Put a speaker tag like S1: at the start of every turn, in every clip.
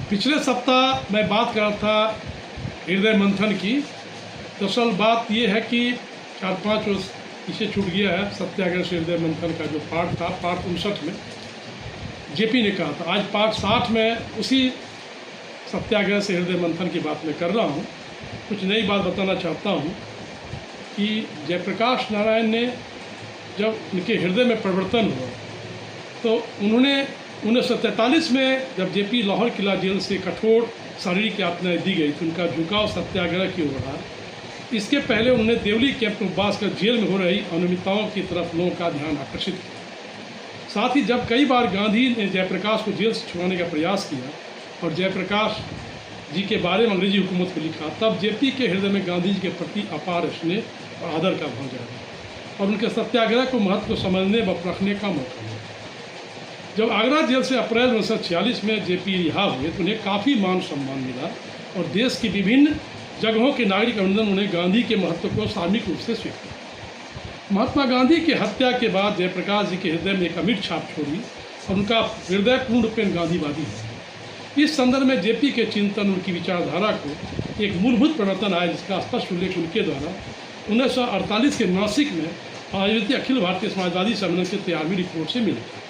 S1: पिछले सप्ताह मैं बात कर रहा था हृदय मंथन की। दरअसल बात ये है कि 4-5 वर्ष पीछे छूट गया है सत्याग्रह से हृदय मंथन का जो पार्ट था, पार्ट 59 में जेपी ने कहा था। आज पार्ट 60 में उसी सत्याग्रह से हृदय मंथन की बात मैं कर रहा हूँ। कुछ नई बात बताना चाहता हूँ कि जयप्रकाश नारायण ने जब उनके हृदय में परिवर्तन हुआ तो उन्होंने 1943 में जब जेपी लाहौर किला जेल से कठोर शारीरिक यातनाएं दी गई तो उनका झुकाव सत्याग्रह की ओर रहा। इसके पहले उन्होंने देवली कैंप में उपवास कर जेल में हो रही अनियमितताओं की तरफ लोगों का ध्यान आकर्षित किया। साथ ही जब कई बार गांधी ने जयप्रकाश को जेल से छुड़ाने का प्रयास किया और जयप्रकाश जी के बारे में अंग्रेजी हुकूमत को लिखा, तब जेपी के हृदय में गांधी जी के प्रति अपार स्नेह और आदर का भाव जागा और उनके सत्याग्रह को महत्व को समझने व रखने का मौका मिला। जब आगरा जेल से अप्रैल 1946 में जेपी रिहा हुए तो उन्हें काफ़ी मान सम्मान मिला और देश की विभिन्न जगहों के नागरिक अभिनंदन उन्हें गांधी के महत्व को सामूहिक रूप से स्वीकार। महात्मा गांधी की हत्या के बाद जयप्रकाश जी के हृदय में एक अमिट छाप छोड़ी और उनका हृदय पूर्ण रूपेण गांधीवादी है। इस संदर्भ में जेपी के चिंतन, उनकी विचारधारा को एक मूलभूत परिवर्तन आया जिसका स्पष्ट उल्लेख उनके द्वारा 1948 के नासिक में आयोजित अखिल भारतीय समाजवादी सम्मेलन की 13वीं रिपोर्ट से मिलता है।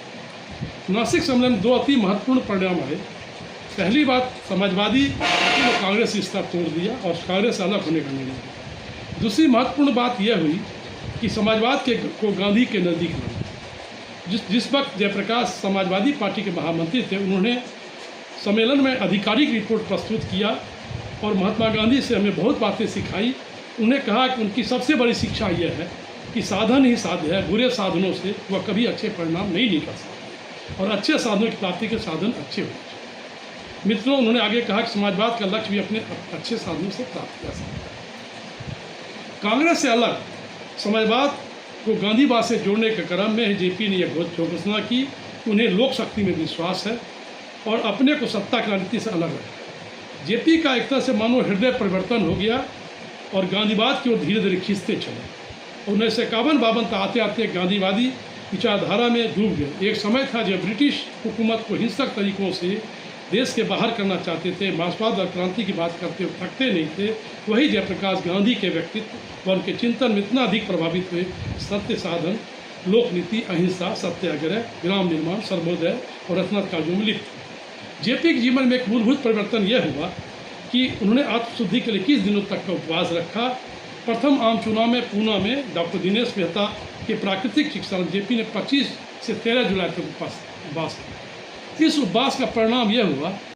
S1: नासिक सम्मेलन में 2 अति महत्वपूर्ण परिणाम आए। पहली बात, समाजवादी पार्टी ने कांग्रेस से रिश्ता तोड़ दिया और कांग्रेस से अलग होने का निर्णय लिया। दूसरी महत्वपूर्ण बात यह हुई कि समाजवाद को गांधी के नज़दीक लाया। जिस वक्त जयप्रकाश समाजवादी पार्टी के महामंत्री थे, उन्होंने सम्मेलन में आधिकारिक रिपोर्ट प्रस्तुत किया और महात्मा गांधी से हमें बहुत बातें सिखाई। उन्हें कहा कि उनकी सबसे बड़ी शिक्षा यह है कि साधन ही साध्य है, बुरे साधनों से वह कभी अच्छे परिणाम नहीं निकल सकते और अच्छे साधनों की प्राप्ति के साधन अच्छे होने चाहिए। मित्रों, उन्होंने आगे कहा कि समाजवाद का लक्ष्य भी अपने अच्छे साधनों से प्राप्त किया सकता है। कांग्रेस से अलग समाजवाद को गांधीवाद से जोड़ने के क्रम में जेपी ने यह घोषणा की कि उन्हें लोक शक्ति में विश्वास है और अपने को सत्ता की राजनीति से अलग रखा। जेपी का एक तरह से मानो हृदय परिवर्तन हो गया और गांधीवाद की ओर धीरे धीरे खींचते चले। 1951-52 तक आते आते गांधीवादी विचारधारा में डूब गए। एक समय था जब ब्रिटिश हुकूमत को हिंसक तरीकों से देश के बाहर करना चाहते थे। मार्क्सवाद और क्रांति की बात करते हुए थकते नहीं थे। वही जयप्रकाश गांधी के व्यक्तित्व व उनके चिंतन में इतना अधिक प्रभावित हुए। सत्य साधन, लोक नीति, अहिंसा, सत्याग्रह, ग्राम निर्माण, सर्वोदय और रचना कार्यों में लिप्त। जेपी के जीवन में एक मूलभूत परिवर्तन यह हुआ कि उन्होंने आत्मशुद्धि के लिए 21 दिनों तक का उपवास रखा। प्रथम आम चुनाव में पूना में डॉक्टर दिनेश मेहता के प्राकृतिक चिकित्सा जेपी ने 25 से 13 जुलाई तक उपवास किया। इस उपवास का परिणाम यह हुआ